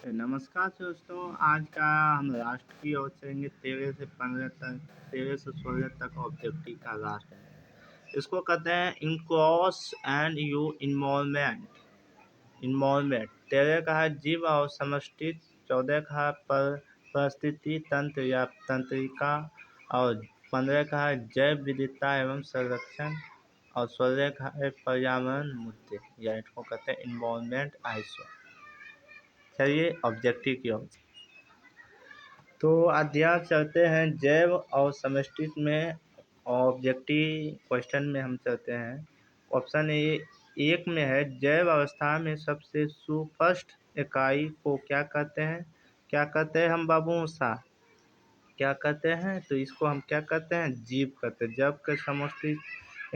नमस्कार दोस्तों। आज का हम राष्ट्र की ओर चलेंगे 13 से 15 तक, 13 से 16 तक ऑब्जेक्टिव का राष्ट्र है। इसको कहते हैं इनक्रॉस एंड यू इन्वॉल्वमेंट। इन्वॉल्वमेंट 13 का है जीव और समष्टि, 14 का है परिस्थिति तंत्र या तंत्रिका, और 15 का है जैव विविधता एवं संरक्षण, और 16 का है पर्यावरण मुद्दे, या इसको कहते हैं इन्वॉल्वमेंट आइसो। चलिए ऑब्जेक्टिव की ओर। तो अध्याय चलते हैं जैव और समष्टि में। ऑब्जेक्टिव क्वेश्चन में हम चलते हैं। ऑप्शन एक में है जैव अवस्था में सबसे सुस्पष्ट इकाई को क्या कहते हैं? क्या कहते हैं हम बाबू सा? क्या कहते हैं? तो इसको हम क्या कहते हैं? जीव कहते हैं। जब के समष्टि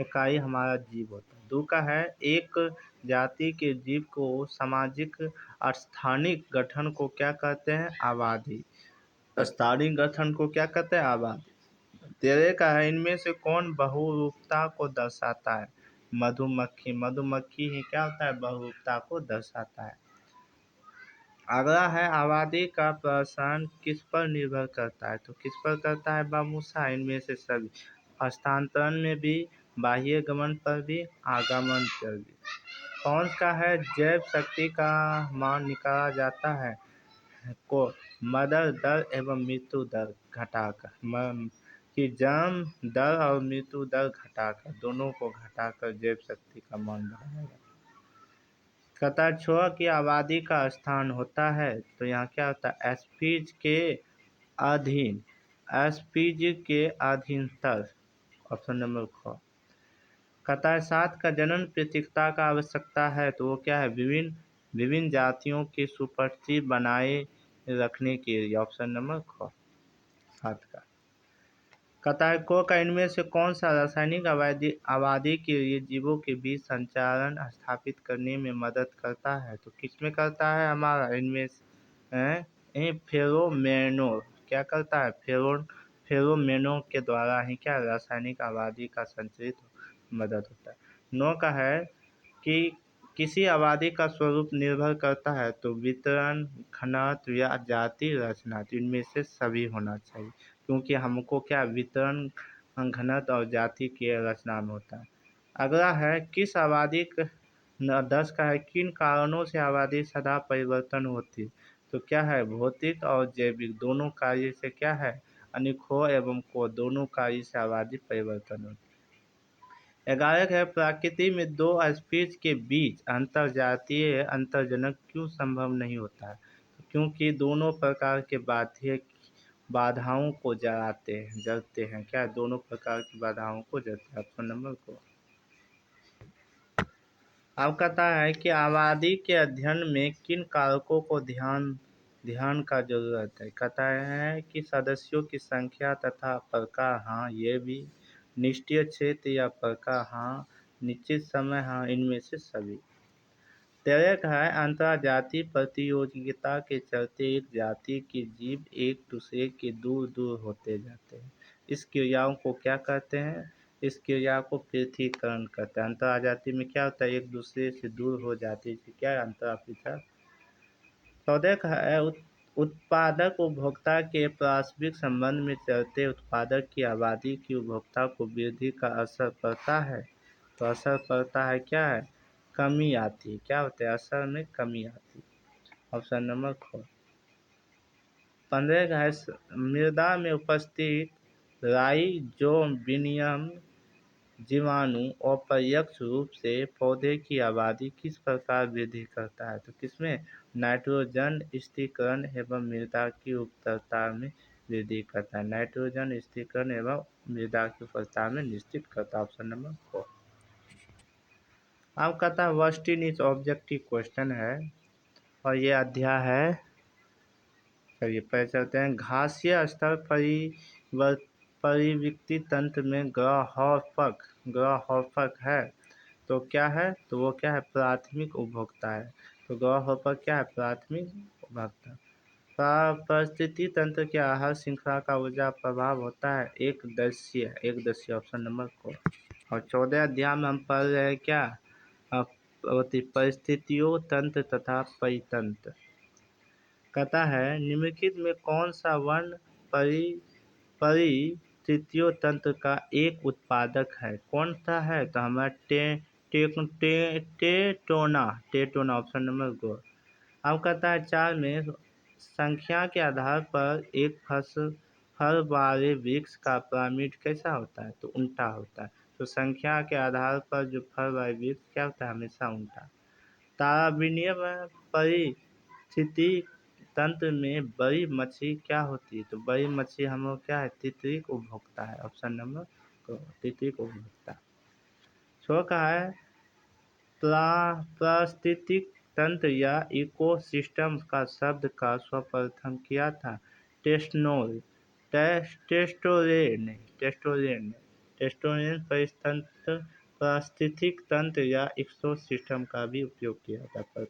इकाई हमारा जीव होता है। दो का है एक जाति के जीव को सामाजिक और स्थानिक गठन को क्या कहते हैं? आबादी। स्थानिक गठन को क्या कहते हैं? आबादी। 13 का है इनमें से कौन बहुरूपता को दर्शाता है? मधुमक्खी। मधुमक्खी ही क्या होता है? बहुरूपता को दर्शाता है। अगला है आबादी का प्रसारण किस पर निर्भर करता है? तो किस पर करता है बाबूसा? इनमें से सभी। हस्तांतरण में भी, बाह्य गमन पर भी, आगमन पर भी। कौन का है जैव शक्ति का मान निकाला जाता है? को मदर दर एवं मृत्यु दर घटाकर, कि जन्म दर और मृत्यु दर घटाकर, दोनों को घटाकर जैव शक्ति का मान बढ़ाया जाता है। कतर छोर की आबादी का स्थान होता है, तो यहाँ क्या होता है? एस्पीज के अधीन। एस्पीज के अधीनतर। ऑप्शन नंबर ख। कतर 7 का जनन पृथकता का आवश्यकता है, तो वो क्या है? विभिन्न जातियों की सुपरस्थिति बनाए रखने के लिए। ऑप्शन नंबर ख 7 का। कतर को का इनमें से कौन सा रासायनिक आबादी के लिए जीवों के बीच संचारण स्थापित करने में मदद करता है? तो किस में करता है हमारा? इनमें फेरोमेनो। क्या करता है? फेरोमेनो के द्वारा ही क्या रासायनिक आबादी का संचरित मदद होता है। 9 का है कि किसी आबादी का स्वरूप निर्भर करता है, तो वितरण, घनत्व या जाति रचना। तो इनमें से सभी होना चाहिए, क्योंकि हमको क्या वितरण, घनत्व और जाति की रचना में होता है। अगला है किस आबादी 10 का है किन कारणों से आबादी सदा परिवर्तन होती है? तो क्या है? भौतिक और जैविक दोनों कार्य से क्या है? अनिखो एवं को दोनों कार्य से आबादी परिवर्तन होती है। 11 है प्रकृति में दो स्पीच के बीच अंतरजातीय अंतर्जनक क्यों संभव नहीं होता है? क्योंकि दोनों प्रकार के बाधाओं को जड़ते हैं। क्या दोनों प्रकार की बाधाओं को जड़ते हैं? ऑप्शन नंबर को। अब कहता है कि आबादी के अध्ययन में किन कारकों को ध्यान का जरूरत है? कहता है कि सदस्यों की संख्या तथा प्रकार, हाँ ये भी। निष्ठीय क्षेत्र या प्रकार, हाँ। निश्चित समय, हाँ। इनमें से सभी। 13 का है अंतरजातीय प्रतियोगिता के चलते एक जाति के जीव एक दूसरे के दूर दूर होते जाते हैं। इस क्रियाओं को क्या कहते हैं? इस क्रिया को पृथक्करण कहते हैं। अंतरजातीय में क्या होता है? एक दूसरे से दूर हो जाती है, इसे क्या है? अंतरपृथक। 14 का है उत्पादक उपभोक्ता के पारस्परिक संबंध में चलते उत्पादक की आबादी की उपभोक्ता को वृद्धि का असर पड़ता है। तो असर पड़ता है, क्या है? कमी आती है। क्या होता है? असर में कमी आती है। ऑप्शन नंबर ख। 15 का है मृदा में उपस्थित राइजोबियम जीवाणु अप्रत्यक्ष रूप से पौधे की आबादी किस प्रकार वृद्धि करता है? तो किसमें? नाइट्रोजन स्थिरीकरण एवं मृदा की उर्वरता में वृद्धि करता है। नाइट्रोजन स्थिरीकरण एवं मृदा की उर्वरता में निश्चित करता है। ऑप्शन नंबर क। अब कहता है वर्स्टिन इज ऑब्जेक्टिव क्वेश्चन है, और ये अध्याय है। चलिए पहले चलते हैं। घासीय स्तर परिविक्ति तंत्र में ग्राहॉफक है, तो क्या है? तो वो क्या है? प्राथमिक उपभोक्ता है। तो ग्राहॉफर क्या है? प्राथमिक उपभोक्ता। परिस्थिति तंत्र के आहार श्रृंखला का ऊर्जा प्रभाव होता है एक दस्यीय। ऑप्शन नंबर को। और 14 अध्याय में हम पढ़ रहे हैं क्या? परिस्थितियों तंत्र तथा परितंत्र। कहता है निम्नलिखित में कौन सा वर्ण परिस्थितियों तंत्र का एक उत्पादक है? कौन सा है? तो हमारा टेटोना ऑप्शन नंबर गो। अब कहता है 4 में संख्या के आधार पर एक फल वाले वृक्ष का पिरामिड कैसा होता है? तो उल्टा होता है। तो संख्या के आधार पर जो फल वाले वृक्ष क्या होता है? हमेशा उल्टा। ताराविनीय परिस्थिति तंत्र में बड़ी मछली क्या होती है? तो बड़ी मछली हम लोग क्या है? तितलिक उपभोक्ता है। ऑप्शन नंबर तितलिक उपभोक्ता। 6 का है पारिस्थितिक तंत्र या इकोसिस्टम का शब्द का सर्वप्रथम किया था टेस्टोरेन पारिस्थितिक तंत्र या इकोसिस्टम का भी उपयोग किया था।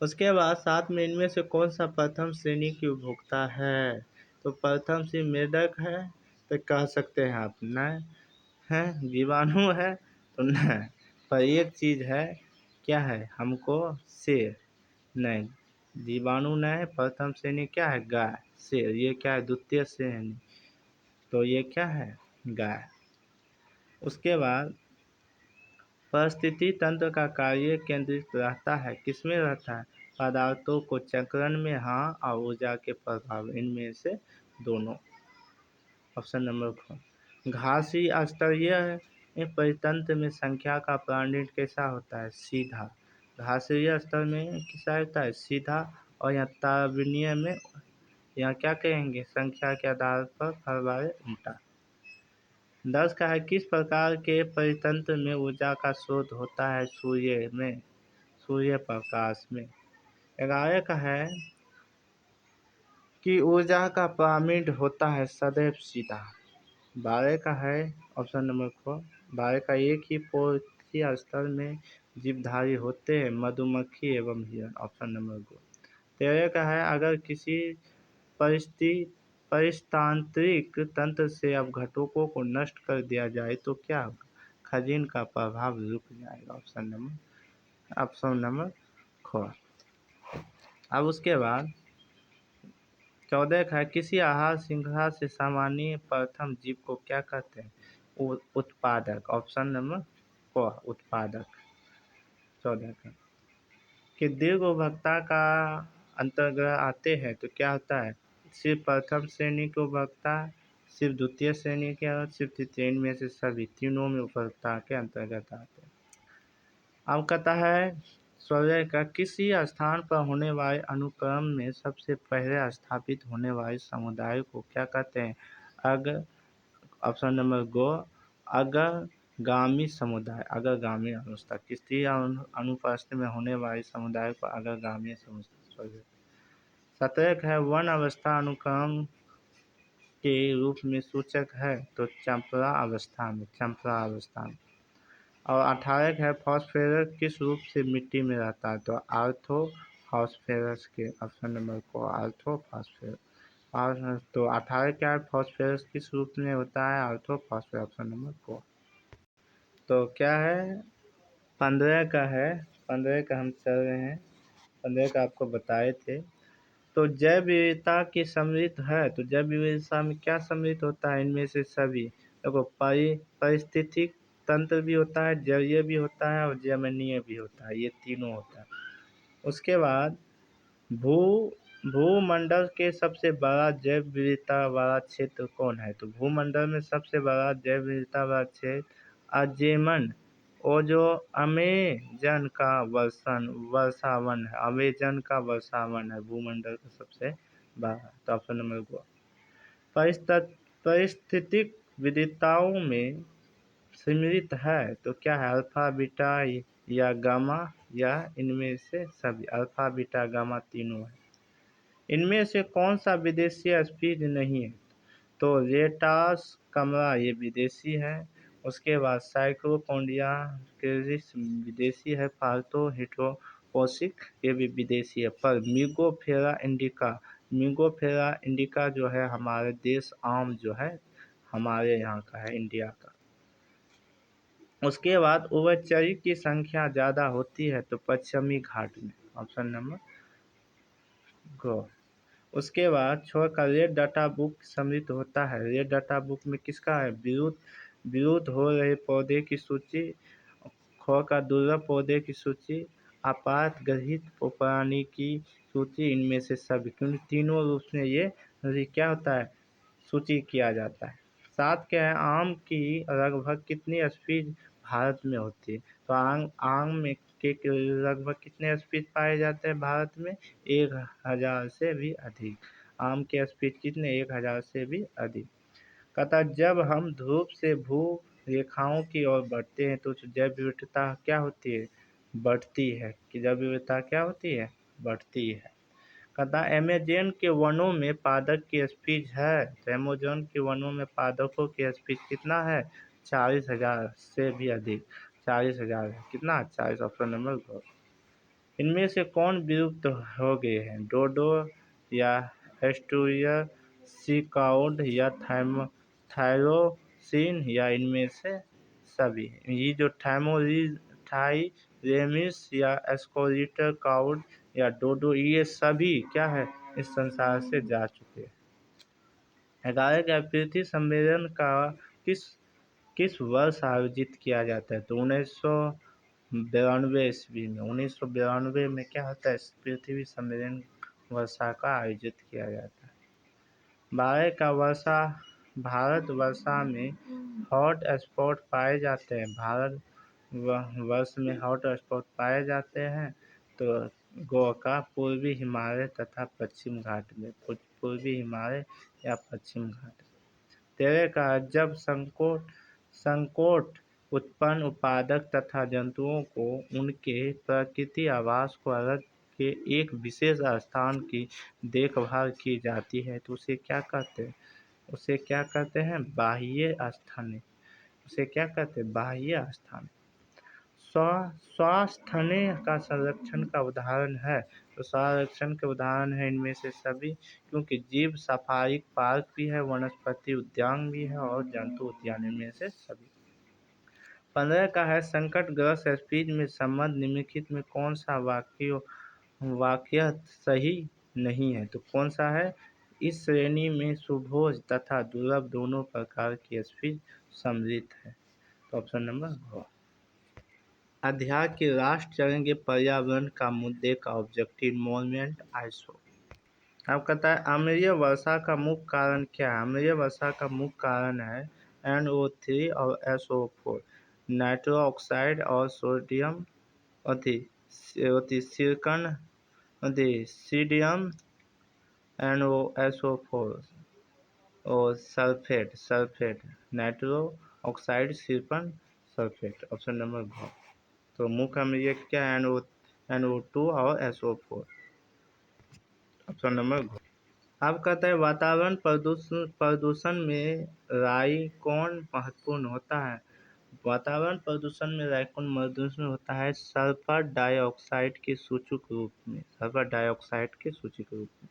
उसके बाद 7 में इनमें से कौन सा प्रथम श्रेणी की उपभोक्ता है? तो प्रथम श्रेणी मेढक है तो कह सकते हैं आप नहीं है, जीवाणु है तो नहीं, पर एक चीज़ है क्या है? हमको शेर नहीं, जीवाणु नहीं है, प्रथम श्रेणी क्या है? गाय। शेर ये क्या है? द्वितीय श्रेणी, तो ये क्या है? गाय। उसके बाद परिस्थिति तंत्र का कार्य केंद्रित रहता है किसमें रहता है? पदार्थों को चक्रण में हाँ और ऊर्जा के प्रभाव, इनमें से दोनों। Option number 4। घासीय स्तरीय परितंत्र में संख्या का पिरामिड कैसा होता है? सीधा। घासीय स्तर में किसा होता है? सीधा। और यहाँ तारविनीय में यहाँ क्या कहेंगे? संख्या के आधार पर फल वाले उल्टा। 10 का है किस प्रकार के परितंत्र में ऊर्जा का स्रोत होता है? सूर्य प्रकाश में। 11 का है कि ऊर्जा का पिरामिड होता है सदैव सीधा। 12 का है ऑप्शन नंबर 4। 12 का एक ही पोषी स्तर में जीवधारी होते हैं, मधुमक्खी एवं हिरण। Option number 2। 13 का है अगर किसी परिस्तांत्रिक तंत्र से अपघटकों को नष्ट कर दिया जाए तो क्या होगा? खजिन का प्रभाव रुक जाएगा। Option number 4। अब उसके बाद 14 का है किसी आहार श्रृंखला से सामान्य प्रथम जीव को क्या कहते हैं? उत्पादक। ऑप्शन नंबर 4 उत्पादक। 14 का कि दीर्घ उपभोक्ता का अंतर्ग्रह आते हैं तो क्या होता है? सिर्फ प्रथम श्रेणी के उपभोक्ता, सिर्फ द्वितीय श्रेणी के और सिर्फ तृतीय, इनमें से सभी तीनों में उपभोक्ता के अंतर्गत आते हैं। अब कहता है 16 का किसी स्थान पर होने वाले अनुक्रम में सबसे पहले स्थापित होने वाले समुदाय को क्या कहते हैं? ऑप्शन नंबर गो अग्रगामी समुदाय। अग्रगामी अवस्था किसी अनुपस्थिति में होने वाले समुदाय को अग्रगामी समुदाय। 17 है वन अवस्था अनुक्रम के रूप में सूचक है तो चंपरा अवस्था में। और 18 है फॉस्फेरस किस रूप से मिट्टी में रहता है? तो आर्थो फॉस्फेरस के। Option number 4 ortho phosphorus. और तो 18 क्या है? फॉस्फेरस किस रूप में होता है? Ortho phosphorus. Option number 4। तो क्या है 15 का है? 15 का हम चल रहे हैं, 15 का आपको बताए थे। तो जैव विविधता की समृद्ध है तो जैव विविधता में क्या समृद्ध होता है? इनमें से सभी देखो पारिस्थितिक तंत्र भी होता है, जलीय भी होता है और जमीनीय भी होता है, ये तीनों होता है। उसके बाद भूमंडल के सबसे बड़ा जैव विविधता वाला क्षेत्र कौन है? तो भूमंडल में सबसे बड़ा जैव विविधता वाला क्षेत्र अमेजन जो अमेजन का वर्षावन है। अमेजन का वर्षावन है भूमंडल का सबसे बड़ा। तो ऑप्शन नंबर 2। पारिस्थितिक विविधताओं में सम्मिलित है तो क्या है? अल्फा बीटा या गामा या इनमें से सभी? अल्फा बीटा गामा तीनों है। इनमें से कौन सा विदेशी स्पीड नहीं है? तो रेटास कमरा ये विदेशी है। उसके बाद साइक्लोपोडिया क्रेजिस विदेशी है। फाल्टो हिटोपोसिक ये भी विदेशी है। पर मिगोफेरा इंडिका जो है हमारे देश आम जो है हमारे यहाँ का है, इंडिया का। उसके बाद उभयचरी की संख्या ज़्यादा होती है तो पश्चिमी घाट में। Option number growth. उसके बाद छोर का रेड डाटा बुक सम्मिलित होता है। रेड डाटा बुक में किसका है? विलुप्त हो रहे पौधे की सूची, ख का दुर्लभ पौधे की सूची, आपात गृहीत प्राणी की सूची, इनमें से सभी, क्योंकि तीनों रूप में ये क्या होता है? सूची किया जाता है। सात क्या है? आम की लगभग कितनी स्पीड भारत में होती है? तो आम में के लगभग कितने स्पीड पाए जाते हैं भारत में? 1000 से भी अधिक। आम के स्पीड कितने? 1000 से भी अधिक। कहता जब हम ध्रुव से भू रेखाओं की ओर बढ़ते हैं तो जैव विविधता क्या होती है? बढ़ती है। कि जैव विविधता क्या होती है? बढ़ती है। कहता अमेजन के वनों में पादप की स्पीड है, तो अमेजन के वनों में पादपों की स्पीड कितना है? 40,000 से भी अधिक। 40,000 है। कितना? 40। Option number 2। इनमें से कौन विलुप्त हो गए हैं? डोडो या एस्टुरिया, सिकाउड या थायरोसिन या इनमें से सभी? ये जो थाईरेमिस या एस्कोरिटर काउड या डोडो, ये सभी क्या है? इस संसार से जा चुके हैं। 11 का पृथ्वी सम्मेलन का किस किस वर्ष आयोजित किया जाता है? तो 1992 ईस्वी में। 1992 में क्या होता है? पृथ्वी सम्मेलन वर्षा का आयोजित किया जाता है। 12 का भारत वर्षा में हॉट स्पॉट पाए जाते हैं। भारत वर्ष में हॉट स्पॉट पाए जाते हैं तो गोवा का पूर्वी हिमालय तथा पश्चिम घाट में। पूर्वी हिमालय या पश्चिम घाट। 13 का जब संकोट उत्पन्न उत्पादक तथा जंतुओं को उनके प्रकृति आवास को अलग के एक विशेष स्थान की देखभाल की जाती है तो उसे क्या कहते हैं? उसे क्या कहते हैं? बाह्य स्थान। उसे क्या कहते हैं? बाह्य स्थान। स्वास्थ्य का संरक्षण का उदाहरण है। तो संरक्षण के उदाहरण है इनमें से सभी, क्योंकि जीव सफारी पार्क भी है, वनस्पति उद्यान भी है और जंतु उद्यान, इनमें से सभी। 15 का है संकटग्रस्त स्पीड में संबंध निम्नलिखित में कौन सा वाक्य सही नहीं है? तो कौन सा है? इस श्रेणी में सुभोज तथा दुर्लभ दोनों प्रकार की स्पीड सम्मिलित है। तो ऑप्शन नंबर 2। अध्याय की राष्ट्र चलेंगे पर्यावरण का मुद्दे का ऑब्जेक्टिव इन्वॉल्वमेंट आईएसओ। अब कहता है अम्लीय वर्षा का मुख्य कारण क्या है? अम्लीय वर्षा का मुख्य कारण है NO3 और SO4, नाइट्रो ऑक्साइड और सोडियम सिलिकॉन सीडियम NOSO4 और sulphate nitro oxide silicon sulphate. Option number 2। तो मुख्य अम्लीय क्या है? NO2 और SO4। Option number 2। अब कहता है वातावरण प्रदूषण में राई कौन महत्वपूर्ण होता है? वातावरण प्रदूषण में राई कौन महत्वपूर्ण होता है? सल्फर डाइऑक्साइड के सूचक रूप में। सल्फर डाइऑक्साइड के सूचक रूप में।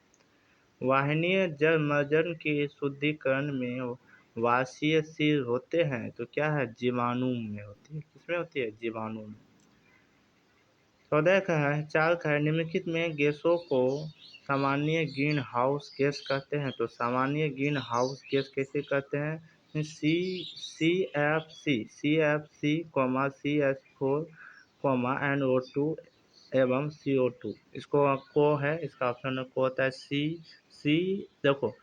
वाहिनीय जलमर्जन के शुद्धिकरण में वाष्पीय सील होते हैं तो क्या है? जीवाणु में होती है। किसमें होती है? जीवाणु में। 14 का है 4 का है निम्नलिखित में गैसों को सामान्य ग्रीन हाउस गैस कहते हैं। तो सामान्य ग्रीन हाउस गैस कैसे कहते हैं? CFC, CH4, NO2 एवं CO2। इसको है, इसका ऑप्शन को होता है सी। देखो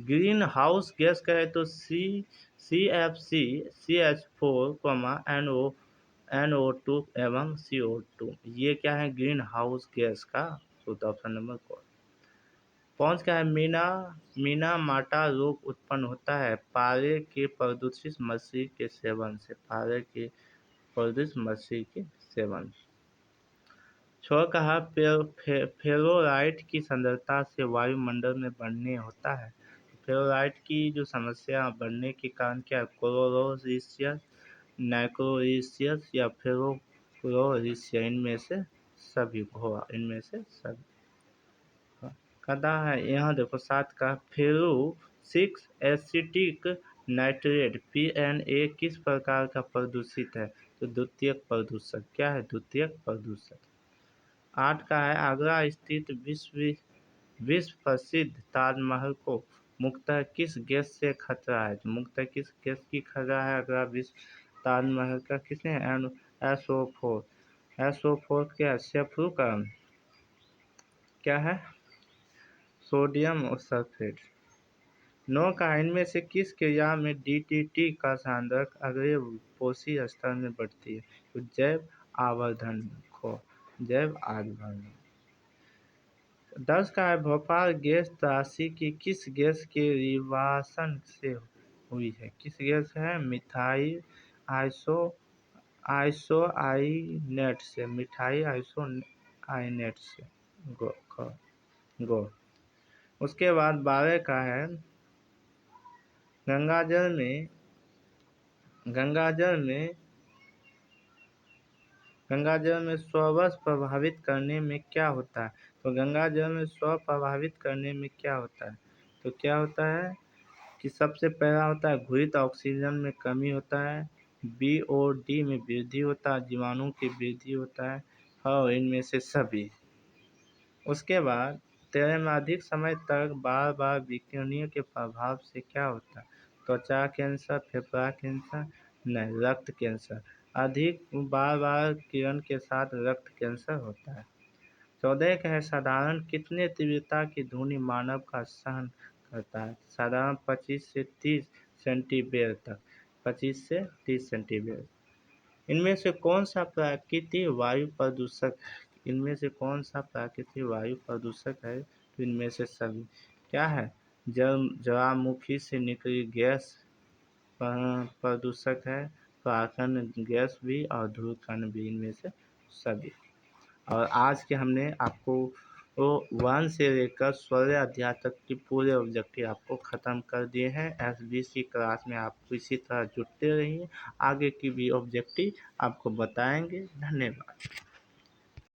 ग्रीन हाउस गैस कहे तो CFC, CH4, NO2 एवं CO2, ये क्या है? ग्रीन हाउस गैस का शुद्ध। Option number 4। 5 का है मीना माटा रोग उत्पन्न होता है पारे के प्रदूषित मछली के सेवन से। पारे के प्रदूषित मछली के सेवन। 6 का है फ्लोराइड की सांद्रता से वायुमंडल में बढ़ने होता है। फ्लोराइड की जो समस्या बढ़ने के कारण क्या है? क्लोरोसिस, नाइट्रोसिस या फ्लोरोसिस, इनमें से सभी होगा। इनमें से सभी कहता है। यहाँ देखो 7 का फेरुक्सिक एसिटिक नाइट्रेट PNA किस प्रकार का प्रदूषित है? तो द्वितीयक प्रदूषक। क्या है? द्वितीयक प्रदूषक। 8 का है आगरा स्थित विश्व प्रसिद्ध ताजमहल को मुख्यतः किस गैस से खतरा है? तो मुख्यतः किस गैस की खतरा है? अगला विश्व ताजमहल का किसने? SO4 क्या है? सल्फ्यूरिक का क्या है? Sodium sulphate. 9 का इनमें से किस क्रिया में DDT का सांद्रक अगले पोषी स्तर में बढ़ती है? तो जैव आवर्धन। जैव आवर्धन। 10 का है भोपाल गैस त्रासदी की किस गैस के रिवासन से हुई है? किस गैस है? मिथाइल आइसोआइनेट से। मिथाइल आइसोआइनेट से। गो। उसके बाद 12 का है गंगाजल में स्व प्रभावित करने में क्या होता है? तो गंगाजल में स्व प्रभावित करने में क्या होता है? तो क्या होता है कि सबसे पहला होता है घुलित ऑक्सीजन में कमी होता है, BOD में वृद्धि होता है, जीवाणु की वृद्धि होता है और इनमें से सभी। उसके बाद 13 में अधिक समय तक बार बार विकिरणों के प्रभाव से क्या होता है? त्वचा कैंसर, फेफड़ा कैंसर, नहीं, रक्त कैंसर। अधिक बार बार किरण के साथ रक्त कैंसर होता है। 14 का है साधारण कितने तीव्रता की ध्वनि मानव का सहन करता है? साधारण 25 से 30 सेंटीग्रेड तक। 25 से 30 सेंटीग्रेड। इनमें से कौन सा प्राकृतिक वायु प्रदूषक है? इनमें से कौन सा प्राकृतिक वायु प्रदूषक है? तो इनमें से सभी। क्या है? ज्वालामुखी से निकली गैस प्रदूषक है, परागकण गैस भी और धूलकण भी, इनमें से सभी। और आज के हमने आपको 1 से लेकर 16 अध्याय तक की पूरे ऑब्जेक्टिव आपको ख़त्म कर दिए हैं। SBC क्लास में आप इसी तरह जुड़ते रहिए, आगे की भी ऑब्जेक्टिव आपको बताएंगे। धन्यवाद।